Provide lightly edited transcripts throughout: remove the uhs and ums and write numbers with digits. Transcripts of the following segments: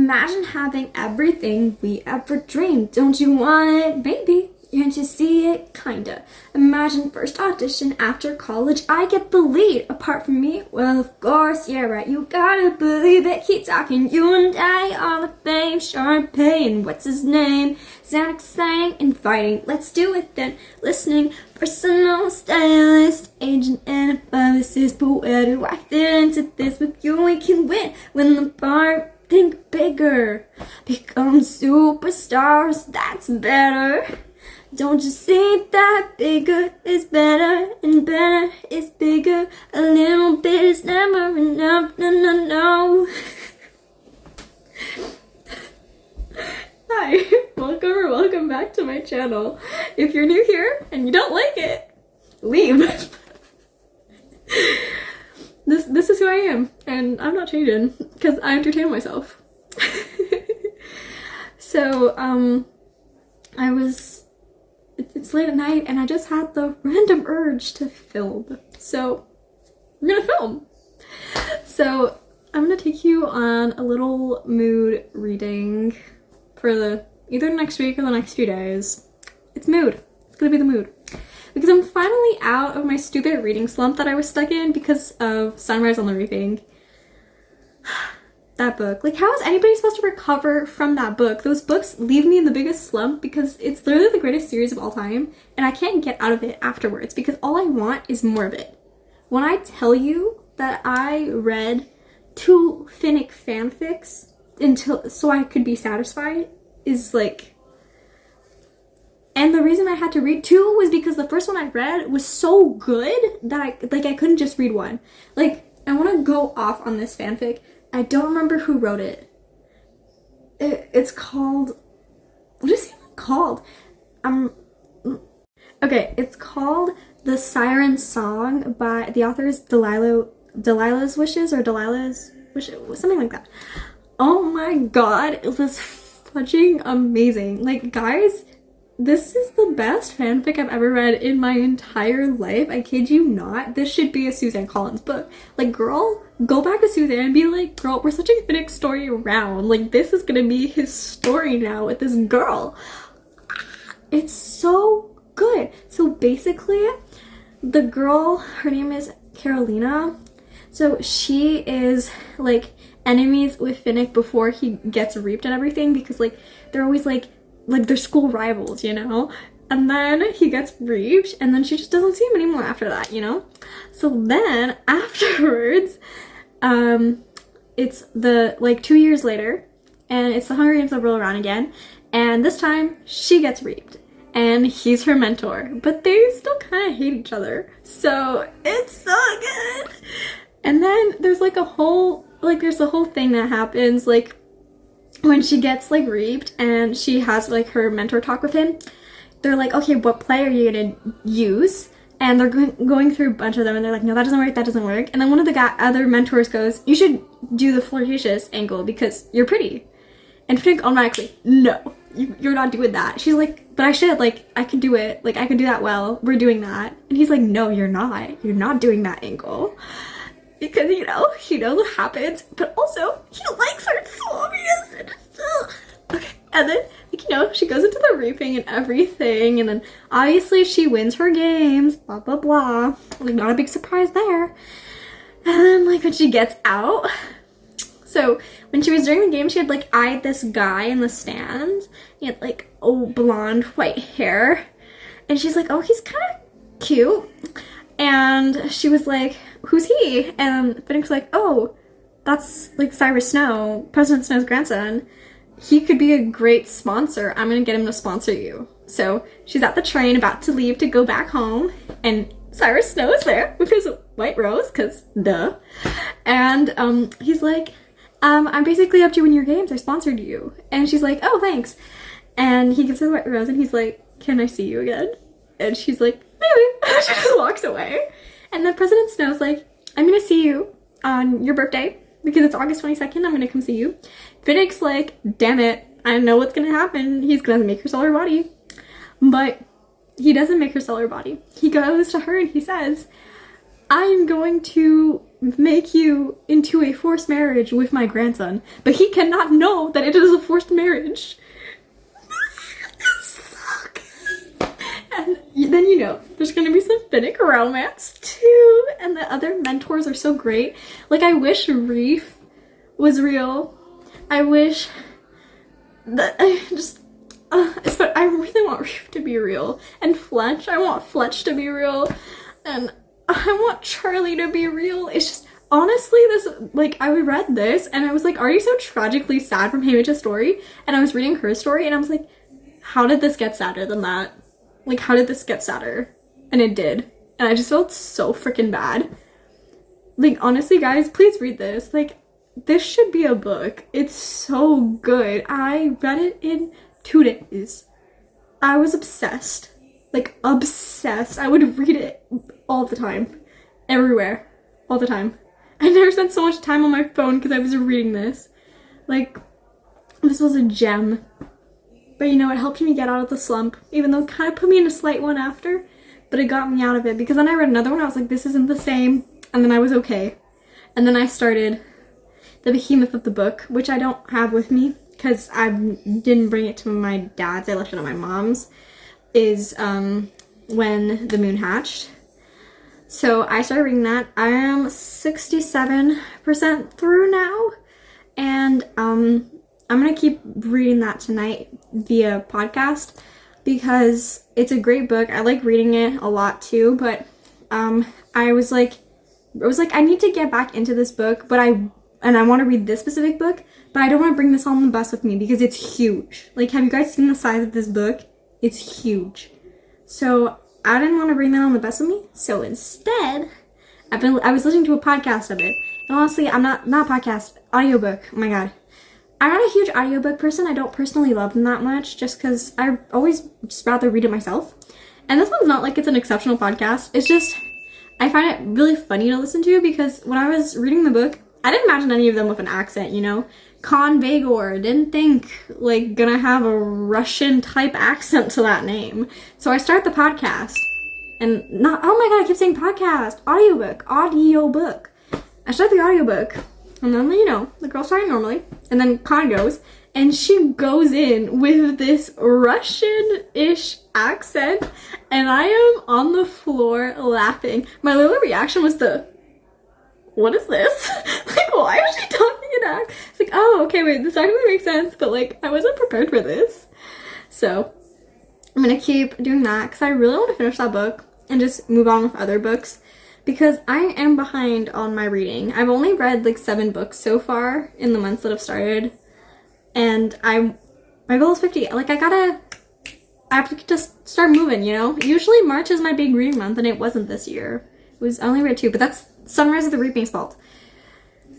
Imagine having everything we ever dreamed. Don't you want it? Maybe. Can't you see it? Kinda. Imagine first audition after college, I get the lead. Apart from me, well, of course, yeah, right. You gotta believe it. Keep talking. You and I, all the fame, Sharpay, what's his name? Sound exciting, inviting. Let's do it then. Listening, personal stylist, agent, and a publicist. But where do I fit into this? With you, we can win. When the bar, think bigger. Become superstars. That's better. Don't you see that bigger is better and better is bigger? A little bit is never enough, no. Hi, welcome back to my channel. If you're new here and you don't like it, leave. This is who I am, and I'm not changing because I entertain myself. So, it's late at night and I just had the random urge to film. So I'm gonna film. So I'm gonna take you on a little mood reading for either next week or the next few days. It's mood. It's gonna be the mood. Because I'm finally out of my stupid reading slump that I was stuck in because of Sunrise on the Reaping. That book. Like, how is anybody supposed to recover from that book? Those books leave me in the biggest slump because it's literally the greatest series of all time, and I can't get out of it afterwards because all I want is more of it. When I tell you that I read 2 Finnick fanfics so I could be satisfied is like... And the reason I had to read 2 was because the first one I read was so good that I couldn't just read one. Like, I want to go off on this fanfic. I don't remember who wrote it. It's called... What is it even called? Okay, it's called The Siren Song by... The author is Delilah's Wishes or Delilah's Wishes, something like that. Oh my god, it was fudging amazing. Like, guys, this is the best fanfic I've ever read in my entire life. I kid you not. This should be a Suzanne Collins book. Like, girl, go back to Suzanne and be like, girl, we're such a Finnick story around. Like, this is gonna be his story now with this girl. It's so good. So basically, the girl, her name is Carolina. So she is like enemies with Finnick before he gets reaped and everything because like they're always like they're school rivals, you know? And then he gets reaped and then she just doesn't see him anymore after that, you know? So then afterwards, it's 2 years later and it's the Hunger Games that roll around again. And this time she gets reaped and he's her mentor, but they still kind of hate each other. So it's so good. And then there's like there's the whole thing that happens like when she gets like reaped and she has like her mentor talk with him. They're like, okay, what play are you gonna use? And they're going through a bunch of them and they're like, no, that doesn't work. And then one of the other mentors goes, you should do the flirtatious angle because you're pretty. And Finnick automatically, no, you're not doing that. She's like, but I should, like, I can do it. Like, I can do that well. We're doing that. And he's like, no, you're not. You're not doing that angle. Because, you know, he knows what happens, but also, he likes her, it's so obvious. Okay, and then, like, you know, she goes into the reaping and everything, and then obviously she wins her games, blah, blah, blah. Like, not a big surprise there. And then, like, when she gets out, so when she was doing the game, she had, like, eyed this guy in the stands. He had, like, blonde, white hair. And she's like, oh, he's kind of cute. And she was like, who's he? And Finnick was like, oh, that's like Cyrus Snow, President Snow's grandson. He could be a great sponsor. I'm gonna get him to sponsor you. So she's at the train about to leave to go back home and Cyrus Snow is there with his white rose, cause duh. And he's like, I'm basically up to win your games. I sponsored you. And she's like, oh, thanks. And he gives her the white rose and he's like, can I see you again? And she's like, maybe. She just walks away. And then President Snow's like, I'm gonna see you on your birthday because it's August 22nd. I'm gonna come see you. Finnick's like, damn it. I know what's gonna happen. He's gonna make her sell her body. But he doesn't make her sell her body. He goes to her and he says, I'm going to make you into a forced marriage with my grandson, but he cannot know that it is a forced marriage. And then, you know, there's gonna be some Finnick romance too, and the other mentors are so great. Like, I wish Reef was real. I wish that I really want Reef to be real. And Fletch, I want Fletch to be real. And I want Charlie to be real. It's just, honestly, this, like, I read this and I was like already so tragically sad from Hamich's story. And I was reading her story and I was like, how did this get sadder than that? Like, how did this get sadder? And it did. And I just felt so freaking bad. Like, honestly, guys, please read this. Like, this should be a book. It's so good. I read it in 2 days. I was obsessed. Like, obsessed. I would read it all the time. Everywhere. All the time. I never spent so much time on my phone because I was reading this. Like, this was a gem. But, you know, it helped me get out of the slump, even though it kind of put me in a slight one after, but it got me out of it, because then I read another one, I was like, this isn't the same, and then I was okay. And then I started the behemoth of the book, which I don't have with me, because I didn't bring it to my dad's, I left it at my mom's, is When the Moon Hatched. So I started reading that. I am 67% through now, and I'm gonna keep reading that tonight via podcast because it's a great book. I like reading it a lot too, but I was like, I need to get back into this book, but I want to read this specific book, but I don't want to bring this on the bus with me because it's huge. Like, have you guys seen the size of this book? It's huge. So I didn't want to bring that on the bus with me. So instead, I was listening to a podcast of it, and honestly, I'm not podcast, audiobook. Oh my god. I'm not a huge audiobook person. I don't personally love them that much just because I always just rather read it myself. And this one's not like it's an exceptional podcast. It's just, I find it really funny to listen to because when I was reading the book, I didn't imagine any of them with an accent, you know? Con Vagor, didn't think like gonna have a Russian type accent to that name. So I start the podcast and not, oh my god, I keep saying podcast, audiobook. I start the audiobook. And then, you know, the girl started normally, and then Con goes, and she goes in with this Russian-ish accent, and I am on the floor laughing. My little reaction was what is this? Like, why is she talking in accent? It's like, oh, okay, wait, this actually makes sense, but like, I wasn't prepared for this. So, I'm gonna keep doing that, because I really want to finish that book, and just move on with other books. Because I am behind on my reading. I've only read like 7 books so far in the months that I've started. And my goal is 50. Like, I have to just start moving, you know? Usually March is my big reading month and it wasn't this year. I only read 2, but that's Sunrise of the Reaping's fault.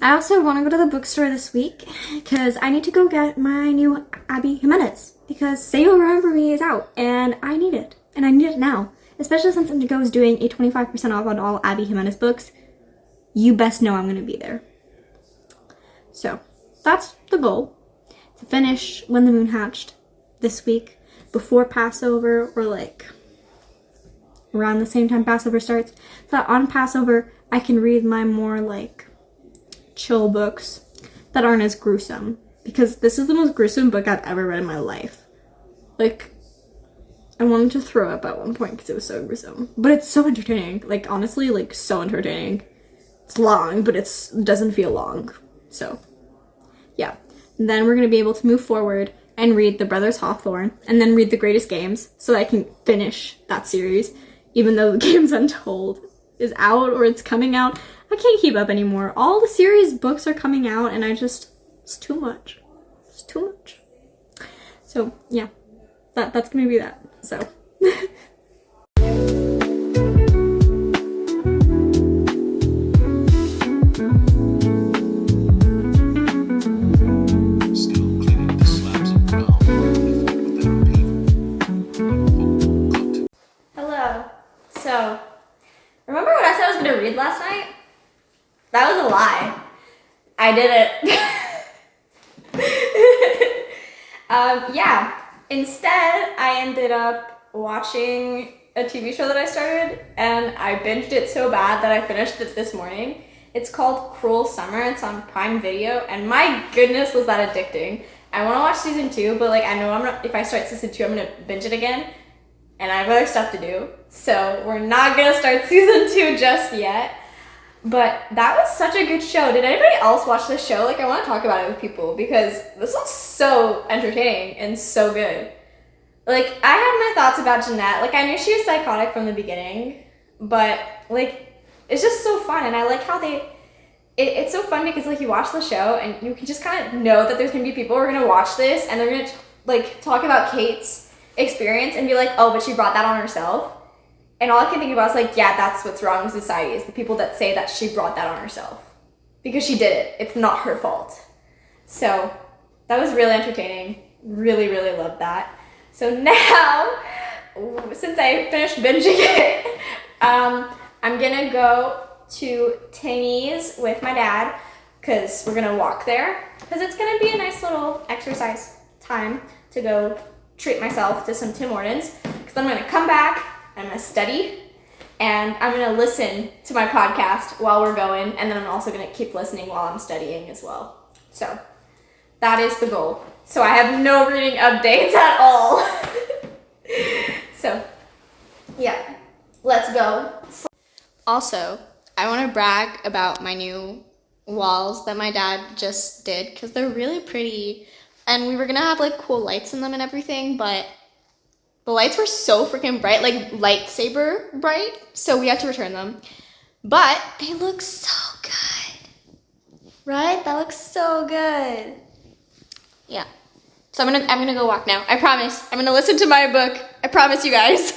I also want to go to the bookstore this week because I need to go get my new Abby Jimenez. Because Say You'll Remember Me is out and I need it. And I need it now. Especially since Indigo is doing a 25% off on all Abby Jimenez books. You best know I'm going to be there. So, that's the goal. To finish When the Moon Hatched this week. Before Passover, or like around the same time Passover starts. So that on Passover, I can read my more like chill books that aren't as gruesome. Because this is the most gruesome book I've ever read in my life. Like, I wanted to throw up at one point because it was so gruesome. But it's so entertaining. Like, honestly, like, so entertaining. It's long, but it doesn't feel long. So, yeah. And then we're going to be able to move forward and read The Brothers Hawthorne. And then read The Greatest Games so that I can finish that series. Even though The Games Untold is out or it's coming out. I can't keep up anymore. All the series books are coming out and it's too much. It's too much. So, yeah. That's going to be that. So. Hello. So, remember what I said I was going to read last night? That was a lie. I did it. Yeah. Instead, I ended up watching a TV show that I started, and I binged it so bad that I finished it this morning. It's called Cruel Summer. It's on Prime Video, and my goodness, was that addicting. I want to watch season 2, but like I know if I start season 2, I'm gonna binge it again, and I have other stuff to do. So we're not gonna start season 2 just yet. But that was such a good show. Did anybody else watch this show? Like, I want to talk about it with people because this was so entertaining and so good. Like, I had my thoughts about Jeanette. Like, I knew she was psychotic from the beginning, but like, it's just so fun. And I like how it's so fun because like you watch the show and you can just kind of know that there's gonna be people who are gonna watch this and they're gonna like talk about Kate's experience and be like, oh, but she brought that on herself. And all I can think about is like, yeah, that's what's wrong with society, is the people that say that she brought that on herself. Because she did it. It's not her fault. So that was really entertaining. Really, really loved that. So now, since I finished binging it, I'm gonna go to Tingy's with my dad because we're gonna walk there. Because it's gonna be a nice little exercise time to go treat myself to some Tim Hortons. Because I'm gonna come back, I'm gonna study, and I'm gonna listen to my podcast while we're going, and then I'm also gonna keep listening while I'm studying as well. So that is the goal. So I have no reading updates at all. So yeah, let's go. Also, I want to brag about my new walls that my dad just did because they're really pretty, and we were gonna have like cool lights in them and everything, but the lights were so freaking bright, like lightsaber bright, so we had to return them. But they look so good, right? That looks so good. Yeah. So I'm gonna go walk now. I promise. I'm gonna listen to my book. I promise you guys.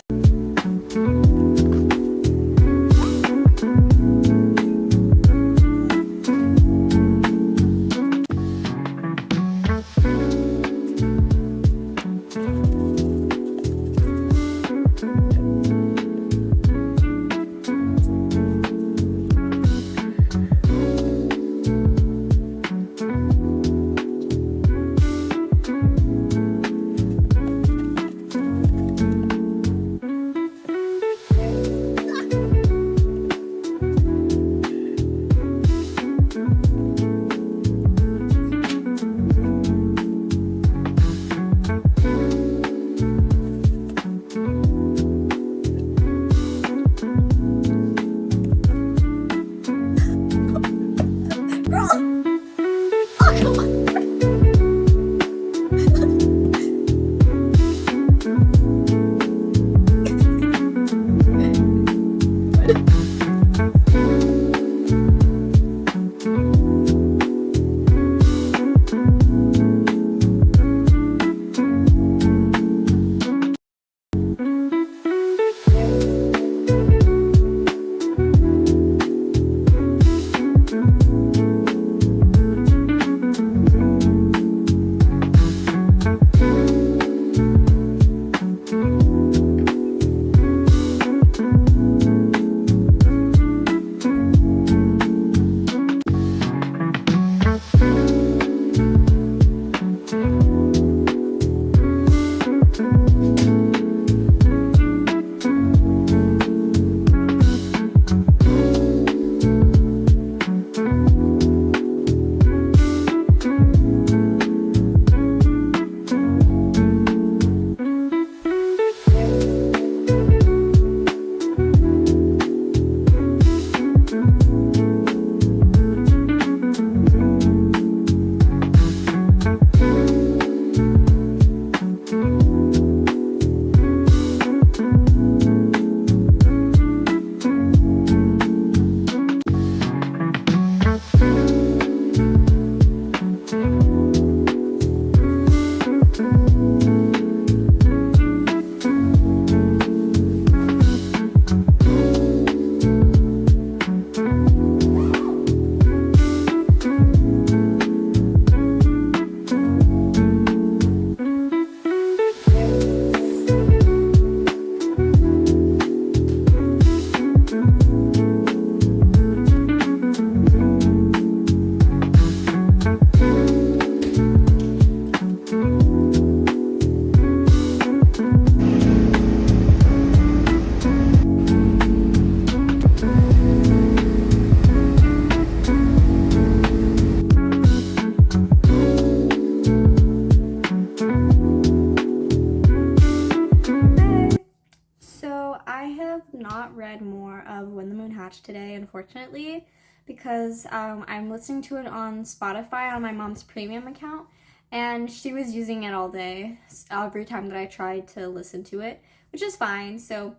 watch today, unfortunately, because I'm listening to it on Spotify on my mom's premium account, and she was using it all day every time that I tried to listen to it, which is fine. So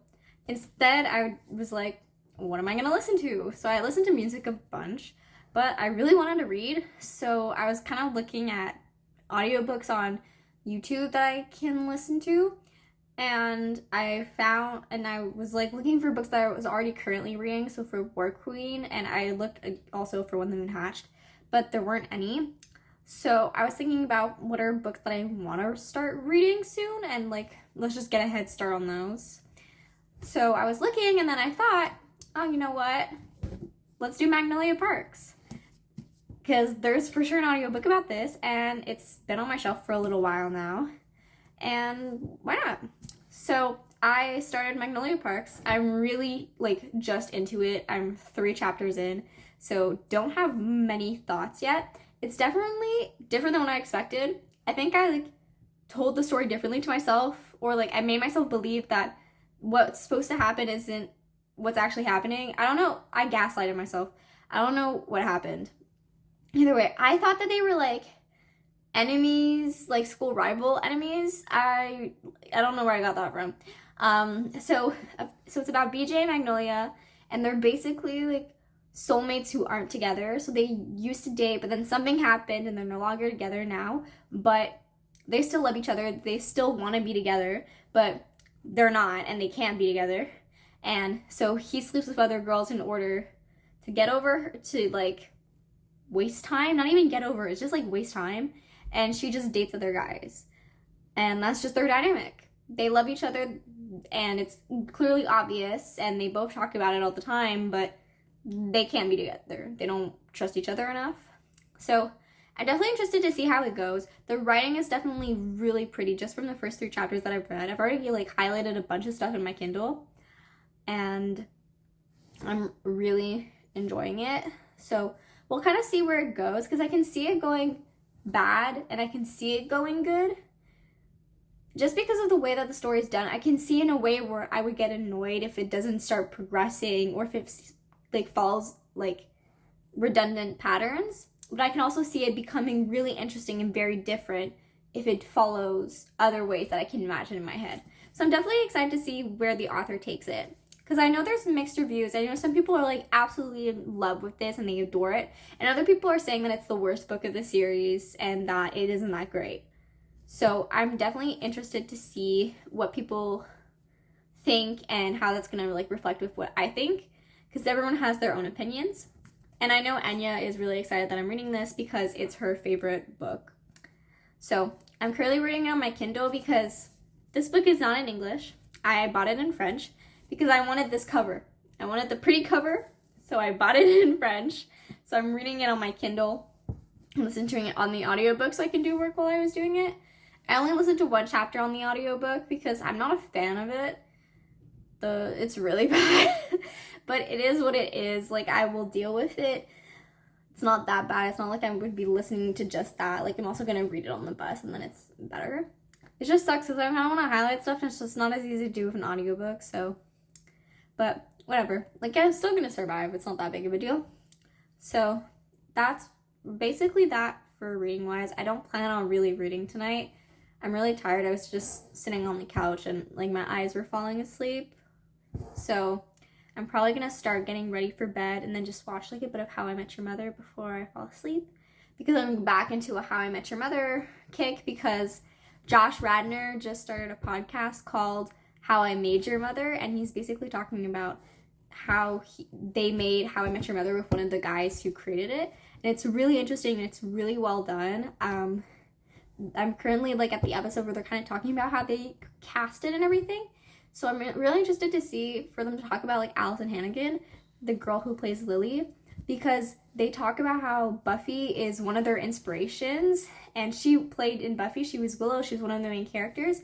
instead, I was like, what am I gonna listen to? So I listened to music a bunch, but I really wanted to read, so I was kind of looking at audiobooks on YouTube that I can listen to, and I was like looking for books that I was already currently reading, so for War Queen, and I looked also for When the Moon Hatched, but there weren't any. So I was thinking about what are books that I want to start reading soon, and like, let's just get a head start on those. So I was looking, and then I thought, oh, you know what? Let's do Magnolia Parks. Because there's for sure an audiobook about this, and it's been on my shelf for a little while now. And why not? So I started Magnolia Parks. I'm really like just into it. I'm 3 chapters in, so don't have many thoughts yet. It's definitely different than what I expected. I think I like told the story differently to myself, or like I made myself believe that what's supposed to happen isn't what's actually happening. I don't know. I gaslighted myself. I don't know what happened. Either way, I thought that they were like enemies, like school rival enemies. I don't know where I got that from. So it's about BJ and Magnolia, and they're basically like soulmates who aren't together. So they used to date, but then something happened and they're no longer together now, but they still love each other. They still want to be together, but they're not, and they can't be together. And so he sleeps with other girls in order to get over her, to like waste time. Not even get over, it's just like waste time. And she just dates other guys, and that's just their dynamic. They love each other, and it's clearly obvious, and they both talk about it all the time, but they can't be together. They don't trust each other enough. So I'm definitely interested to see how it goes. The writing is definitely really pretty, just from the first 3 chapters that I've read. I've already like highlighted a bunch of stuff in my Kindle, and I'm really enjoying it. So we'll kind of see where it goes, because I can see it going bad and I can see it going good. Just because of the way that the story is done, I can see in a way where I would get annoyed if it doesn't start progressing, or if it like follows like redundant patterns. But I can also see it becoming really interesting and very different if it follows other ways that I can imagine in my head. So I'm definitely excited to see where the author takes it, because I know there's mixed reviews. I know some people are like absolutely in love with this and they adore it, and other people are saying that it's the worst book of the series and that it isn't that great. So I'm definitely interested to see what people think and how that's gonna like reflect with what I think, because everyone has their own opinions. And I know Anya is really excited that I'm reading this because it's her favorite book. So I'm currently reading it on my Kindle because this book is not in English. I bought it in French because I wanted this cover. I wanted the pretty cover, so I bought it in French. So I'm reading it on my Kindle and listening to it on the audiobook so I can do work while I was doing it. I only listened to 1 chapter on the audiobook because I'm not a fan of it. It's really bad, but it is what it is. Like, I will deal with it. It's not that bad. It's not like I'm going to be listening to just that. Like, I'm also going to read it on the bus and then it's better. It just sucks because I kind of want to highlight stuff and it's just not as easy to do with an audiobook, so. But whatever. Like, I'm still going to survive. It's not that big of a deal. So that's basically that for reading wise. I don't plan on really reading tonight. I'm really tired. I was just sitting on the couch and like my eyes were falling asleep. So I'm probably going to start getting ready for bed and then just watch like a bit of How I Met Your Mother before I fall asleep, because I'm back into a How I Met Your Mother kick, because Josh Radnor just started a podcast called How I Made Your Mother, and he's basically talking about how they made How I Met Your Mother with one of the guys who created it, and it's really interesting and it's really well done. I'm currently like at the episode where they're kind of talking about how they cast it and everything, so I'm really interested to see for them to talk about like Allison Hannigan, the girl who plays Lily, because they talk about how Buffy is one of their inspirations, and she played in Buffy. She was Willow. She was one of the main characters,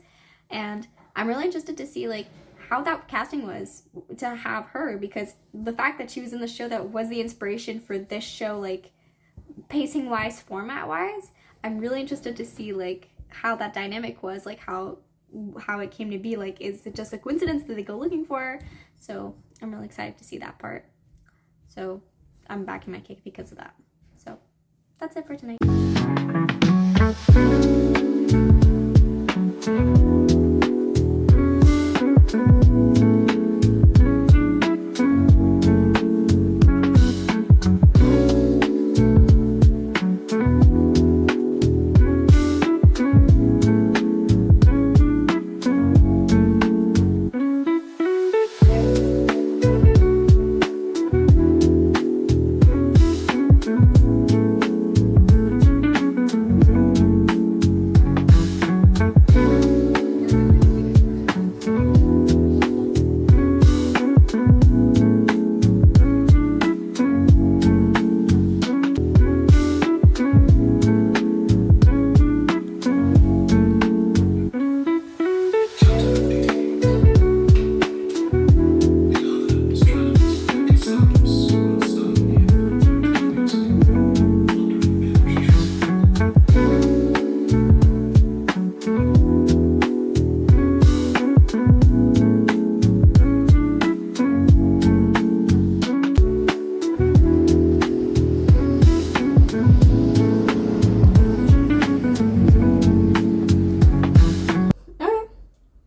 and I'm really interested to see like how that casting was to have her, because the fact that she was in the show that was the inspiration for this show, like pacing wise, format wise, I'm really interested to see like how that dynamic was, like how it came to be. Like, is it just a coincidence that they go looking for her? So I'm really excited to see that part. So I'm backing my kick because of that. So that's it for tonight.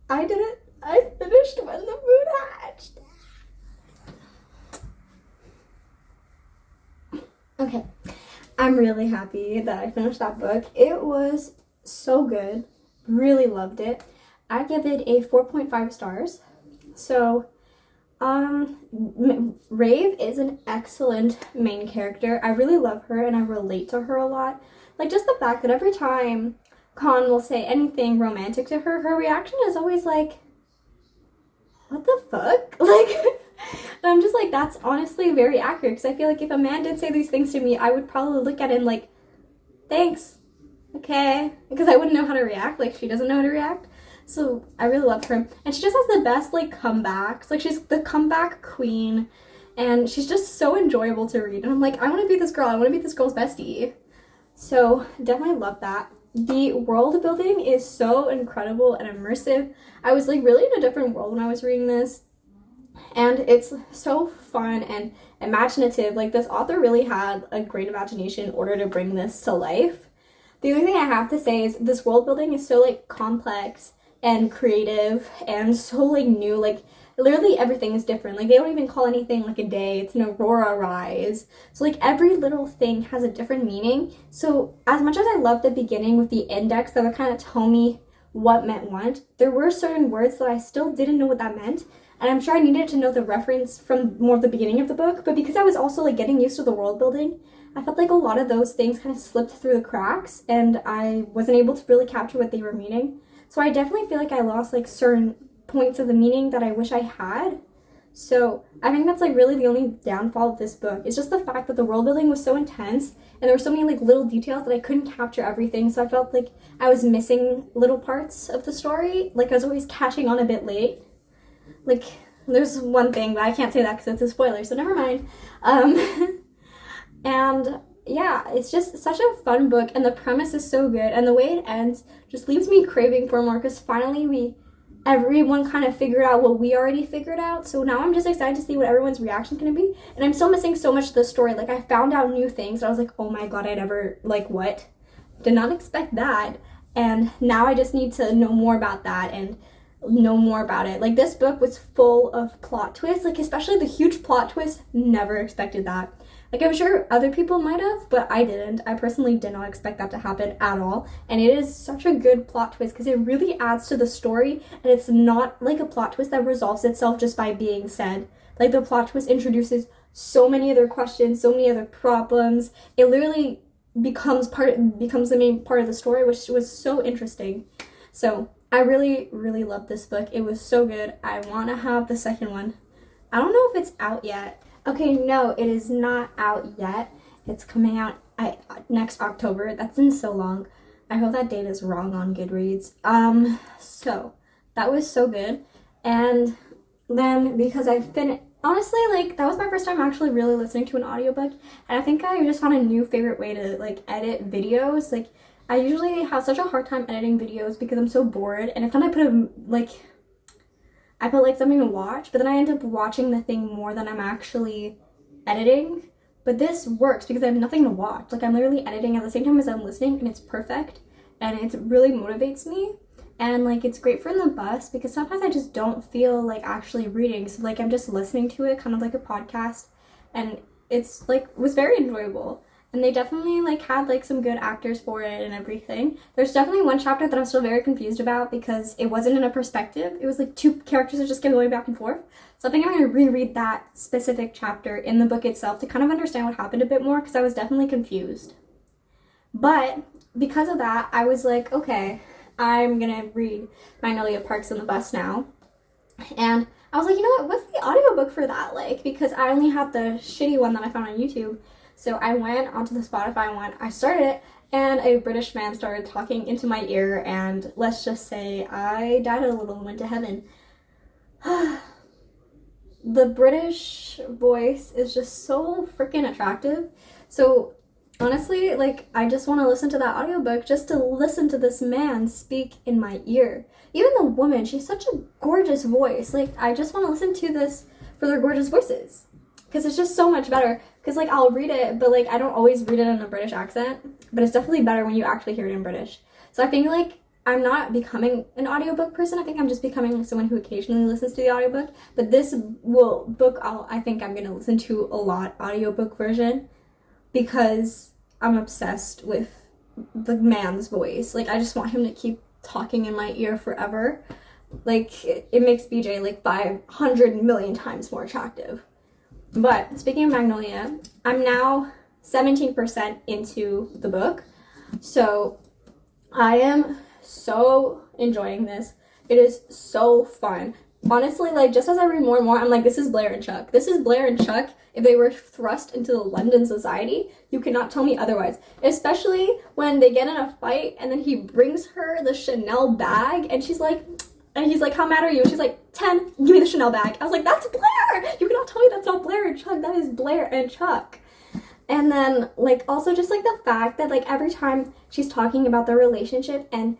I did it. I finished When the Moon Hatched. Okay, I'm really happy that I finished that book. It was so good. Really loved it. I give it a 4.5 stars. So, Rave is an excellent main character. I really love her and I relate to her a lot. Like, just the fact that every time Con will say anything romantic to her, her reaction is always like, what the fuck? Like, I'm just like, that's honestly very accurate, because I feel like if a man did say these things to me, I would probably look at him like, thanks, okay, because I wouldn't know how to react. Like, she doesn't know how to react. So I really love her, and she just has the best like comebacks. Like, she's the comeback queen, and she's just so enjoyable to read, and I'm like, I want to be this girl. I want to be this girl's bestie. So definitely love that. The world building is so incredible and immersive. I was like really in a different world when I was reading this, and it's so fun and imaginative. Like, this author really had a great imagination in order to bring this to life. The only thing I have to say is this world building is so like complex and creative and so like new. Like, literally everything is different. Like, they don't even call anything like a day. It's an aurora rise. So like every little thing has a different meaning. So as much as I love the beginning with the index that would kind of tell me what meant what, there were certain words that I still didn't know what that meant. And I'm sure I needed to know the reference from more of the beginning of the book. But because I was also like getting used to the world building, I felt like a lot of those things kind of slipped through the cracks and I wasn't able to really capture what they were meaning. So I definitely feel like I lost like certain points of the meaning that I wish I had. So I think that's like really the only downfall of this book. It's just the fact that the world building was so intense and there were so many like little details that I couldn't capture everything. So I felt like I was missing little parts of the story. Like, I was always catching on a bit late. Like, there's one thing, but I can't say that because it's a spoiler, so never mind. And yeah, it's just such a fun book, and the premise is so good, and the way it ends just leaves me craving for more, because finally everyone kind of figured out what we already figured out. So now I'm just excited to see what everyone's reaction is going to be, and I'm still missing so much of the story. Like, I found out new things, and I was like, oh my god, I never, like, what? Did not expect that, and now I just need to know more about that, and know more about it. Like, this book was full of plot twists, like, especially the huge plot twist. Never expected that. Like, I'm sure other people might have, but I didn't. I personally did not expect that to happen at all. And it is such a good plot twist because it really adds to the story, and it's not like a plot twist that resolves itself just by being said. Like, the plot twist introduces so many other questions, so many other problems. It literally becomes the main part of the story, which was so interesting. So I really, really love this book. It was so good. I want to have the second one. I don't know if it's out yet. Okay, no, it is not out yet. It's coming out next October. That's in so long. I hope that date is wrong on Goodreads. So that was so good. And then because I've been, honestly, like, that was my first time actually really listening to an audiobook. And I think I just found a new favorite way to, like, edit videos. Like, I usually have such a hard time editing videos because I'm so bored. And if then I put like something to watch, but then I end up watching the thing more than I'm actually editing, but this works because I have nothing to watch. Like, I'm literally editing at the same time as I'm listening, and it's perfect, and it really motivates me. And like, it's great for in the bus because sometimes I just don't feel like actually reading, so like I'm just listening to it kind of like a podcast, and it's like was very enjoyable. And they definitely like had like some good actors for it and everything. There's definitely one chapter that I'm still very confused about because it wasn't in a perspective. It was like two characters that just kept going back and forth. So I think I'm going to reread that specific chapter in the book itself to kind of understand what happened a bit more, because I was definitely confused. But because of that, I was like, okay, I'm going to read Magnolia Parks in the Bus now. And I was like, you know what, what's the audiobook for that like? Because I only had the shitty one that I found on YouTube. So I went onto the Spotify one, I started it, and a British man started talking into my ear, and let's just say I died a little and went to heaven. The British voice is just so freaking attractive. So honestly, like, I just want to listen to that audiobook just to listen to this man speak in my ear. Even the woman, she's such a gorgeous voice. Like, I just want to listen to this for their gorgeous voices, because it's just so much better. Because, like, I'll read it, but, like, I don't always read it in a British accent. But it's definitely better when you actually hear it in British. So I think, like, I'm not becoming an audiobook person. I think I'm just becoming someone who occasionally listens to the audiobook. But this I think I'm going to listen to a lot, audiobook version. Because I'm obsessed with the man's voice. Like, I just want him to keep talking in my ear forever. Like, it makes BJ, like, 500 million times more attractive. But speaking of Magnolia, I'm now 17% into the book, so I am so enjoying this. It is so fun. Honestly, like, just as I read more and more, I'm like, this is Blair and Chuck. This is Blair and Chuck if they were thrust into the London society. You cannot tell me otherwise. Especially when they get in a fight and then he brings her the Chanel bag and she's like, and he's like, how mad are you? And she's like, 10, give me the Chanel bag. I was like, that's Blair! You cannot tell me that's not Blair and Chuck. That is Blair and Chuck. And then, like, also just, like, the fact that, like, every time she's talking about their relationship and,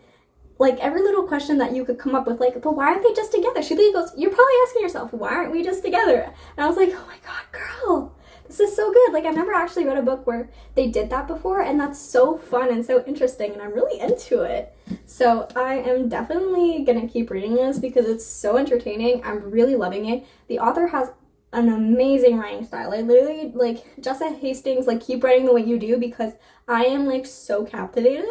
like, every little question that you could come up with, like, but why aren't they just together? She literally goes, you're probably asking yourself, why aren't we just together? And I was like, oh my god, girl, this is so good. Like, I've never actually read a book where they did that before, and that's so fun and so interesting, and I'm really into it. So I am definitely gonna keep reading this because it's so entertaining. I'm really loving it. The author has an amazing writing style. I literally, like, Jessa Hastings, like, keep writing the way you do because I am, like, so captivated.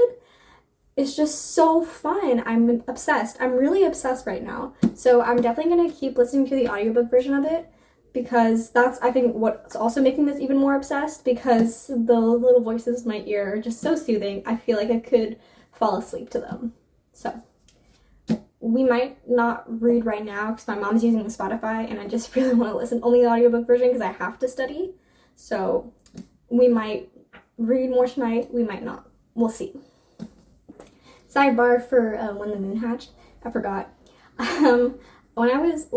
It's just so fun. I'm obsessed. I'm really obsessed right now. So I'm definitely going to keep listening to the audiobook version of it because that's, I think, what's also making this even more obsessed, because the little voices in my ear are just so soothing. I feel like I could fall asleep to them. So we might not read right now because my mom's using Spotify and I just really want to listen only the audiobook version because I have to study. So we might read more tonight. We might not. We'll see. Sidebar for When the Moon Hatched. I forgot. I was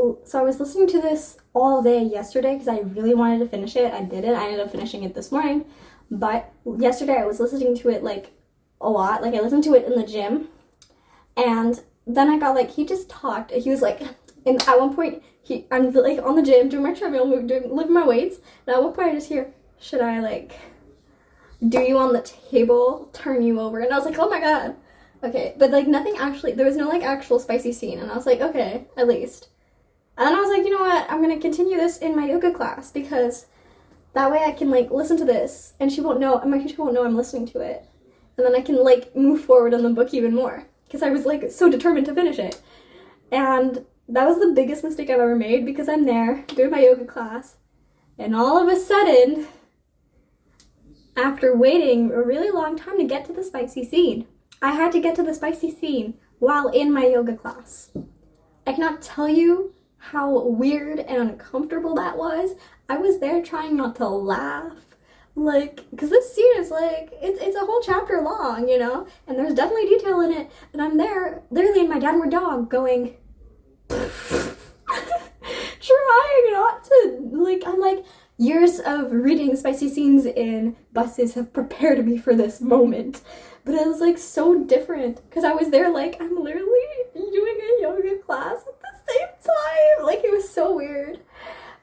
listening to this all day yesterday because I really wanted to finish it. I didn't. I ended up finishing it this morning. But yesterday I was listening to it, like, a lot. Like, I listened to it in the gym. And then I got, like, he just talked. He was like, and at one point, I'm, like, on the gym, doing my treadmill, lifting my weights. And at one point I just hear, should I, like, do you on the table, turn you over? And I was like, oh my god. Okay, but, like, nothing actually, there was no, like, actual spicy scene, and I was like, okay, at least. And then I was like, you know what, I'm gonna continue this in my yoga class, because that way I can, like, listen to this, and my teacher won't know I'm listening to it. And then I can, like, move forward in the book even more, because I was, like, so determined to finish it. And that was the biggest mistake I've ever made, because I'm there, doing my yoga class, and all of a sudden, after waiting a really long time to get to the spicy scene, I had to get to the spicy scene while in my yoga class. I cannot tell you how weird and uncomfortable that was. I was there trying not to laugh. Like, because this scene is, like, it's a whole chapter long, you know? And there's definitely detail in it. And I'm there, literally in my downward dog, going, trying not to, like, I'm like, years of reading spicy scenes in buses have prepared me for this moment. But it was, like, so different, because I was there, like, I'm literally doing a yoga class at the same time. Like, it was so weird.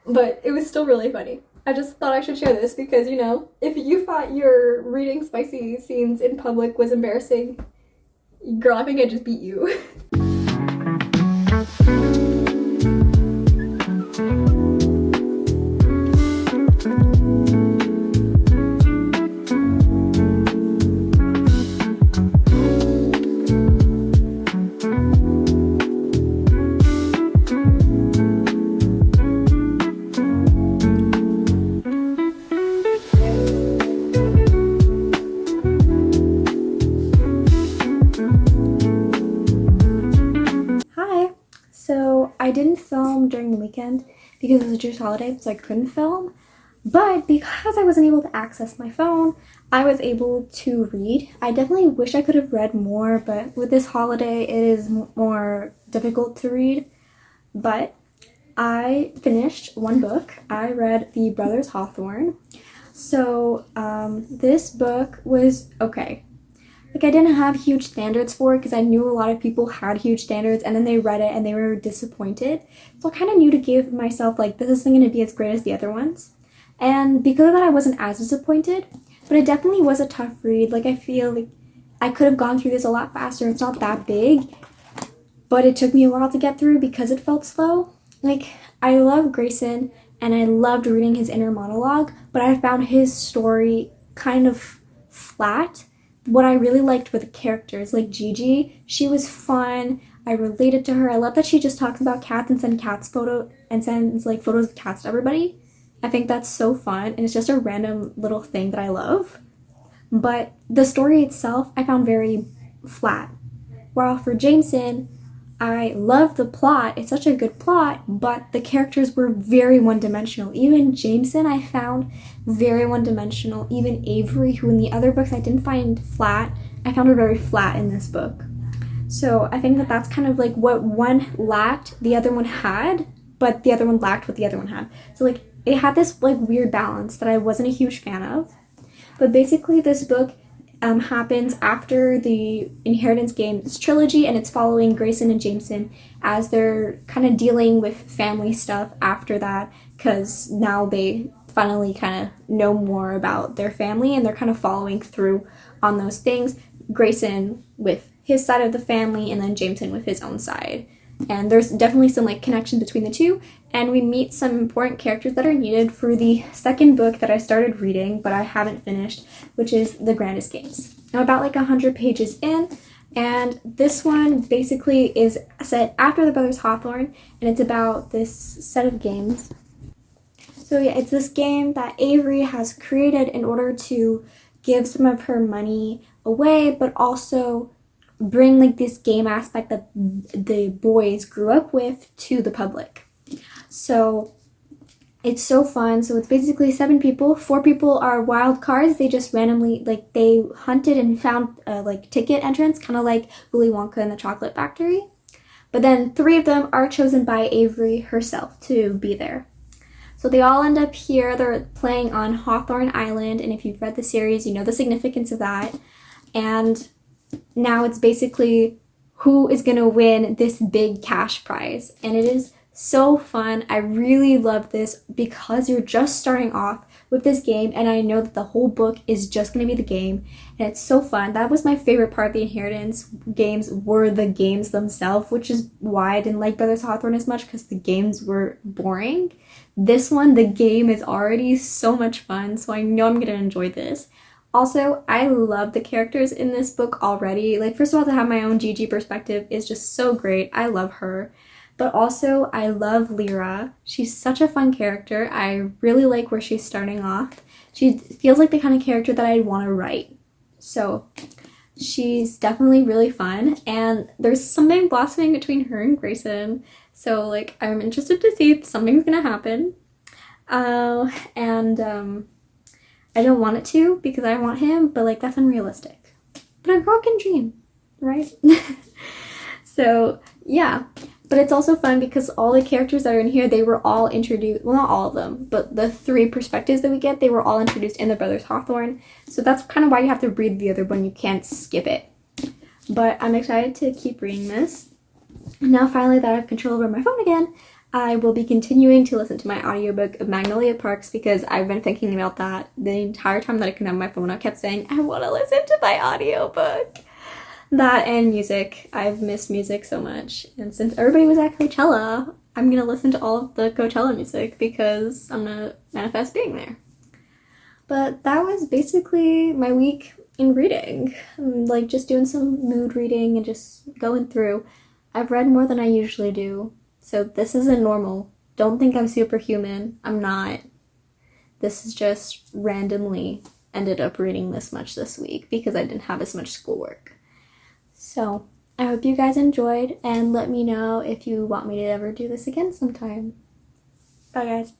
But it was still really funny. I just thought I should share this because, you know, if you thought your reading spicy scenes in public was embarrassing, girl, I think I just beat you. Hi. So I didn't film during the weekend because it was a Jewish holiday, so I couldn't film. But because I wasn't able to access my phone, I was able to read. I definitely wish I could have read more, but with this holiday, it is more difficult to read. But I finished one book. I read The Brothers Hawthorne. So this book was okay. Like, I didn't have huge standards for it because I knew a lot of people had huge standards, and then they read it and they were disappointed. So I kind of knew to give myself, like, this isn't going to be as great as the other ones. And because of that, I wasn't as disappointed. But it definitely was a tough read. Like, I feel like I could have gone through this a lot faster. It's not that big, but it took me a while to get through because it felt slow. Like, I love Grayson, and I loved reading his inner monologue, but I found his story kind of flat. What I really liked were the characters, like Gigi. She was fun. I related to her. I love that she just talks about cats and sends like photos of cats to everybody. I think that's so fun, and it's just a random little thing that I love. But the story itself, I found very flat. While for Jameson, I love the plot. It's such a good plot, but the characters were very one-dimensional. Even Jameson I found very one-dimensional. Even Avery, who in the other books I didn't find flat, I found her very flat in this book. So I think that that's kind of like what one lacked, the other one had, but the other one lacked what the other one had. So like it had this like weird balance that I wasn't a huge fan of. But basically this book happens after the Inheritance Games trilogy, and it's following Grayson and Jameson as they're kind of dealing with family stuff after that, because now they finally kind of know more about their family and they're kind of following through on those things. Grayson with his side of the family and then Jameson with his own side. And there's definitely some like connection between the two, and we meet some important characters that are needed for the second book that I started reading but I haven't finished, which is The Grandest Games. I'm about like 100 pages in, and this one basically is set after The Brothers Hawthorne, and it's about this set of games. So yeah, it's this game that Avery has created in order to give some of her money away, but also bring like this game aspect that the boys grew up with to the public. So it's so fun. So it's basically 7 people. 4 people are wild cards. They just randomly, like, they hunted and found like ticket entrance, kind of like Willy Wonka and the Chocolate Factory. But then 3 of them are chosen by Avery herself to be there. So they all end up here. They're playing on Hawthorne Island, and if you've read the series, you know the significance of that. And now it's basically who is going to win this big cash prize. And it is so fun. I really love this because you're just starting off with this game, and I know that the whole book is just going to be the game, and it's so fun. That was my favorite part of the Inheritance games, were the games themselves, which is why I didn't like Brothers Hawthorne as much, because the games were boring. This one, the game is already so much fun, so I know I'm going to enjoy this. Also, I love the characters in this book already. Like, first of all, to have my own Gigi perspective is just so great. I love her. But also, I love Lyra. She's such a fun character. I really like where she's starting off. She feels like the kind of character that I'd want to write. So, she's definitely really fun. And there's something blossoming between her and Grayson. So, like, I'm interested to see if something's gonna happen. I don't want it to because I want him, but like that's unrealistic. But a girl can dream, right? So yeah, but it's also fun because all the characters that are in here, they were all introduced, well, not all of them, but the 3 perspectives that we get, they were all introduced in The Brothers Hawthorne. So that's kind of why you have to read the other one. You can't skip it. But I'm excited to keep reading this. And now finally that I have control over my phone again, I will be continuing to listen to my audiobook of Magnolia Parks because I've been thinking about that the entire time that I couldn't have my phone. I kept saying, I want to listen to my audiobook. That and music. I've missed music so much. And since everybody was at Coachella, I'm going to listen to all of the Coachella music because I'm going to manifest being there. But that was basically my week in reading. I'm, like, just doing some mood reading and just going through. I've read more than I usually do, so this isn't normal. Don't think I'm superhuman. I'm not. This is just randomly ended up reading this much this week because I didn't have as much schoolwork. So, I hope you guys enjoyed, and let me know if you want me to ever do this again sometime. Bye, guys.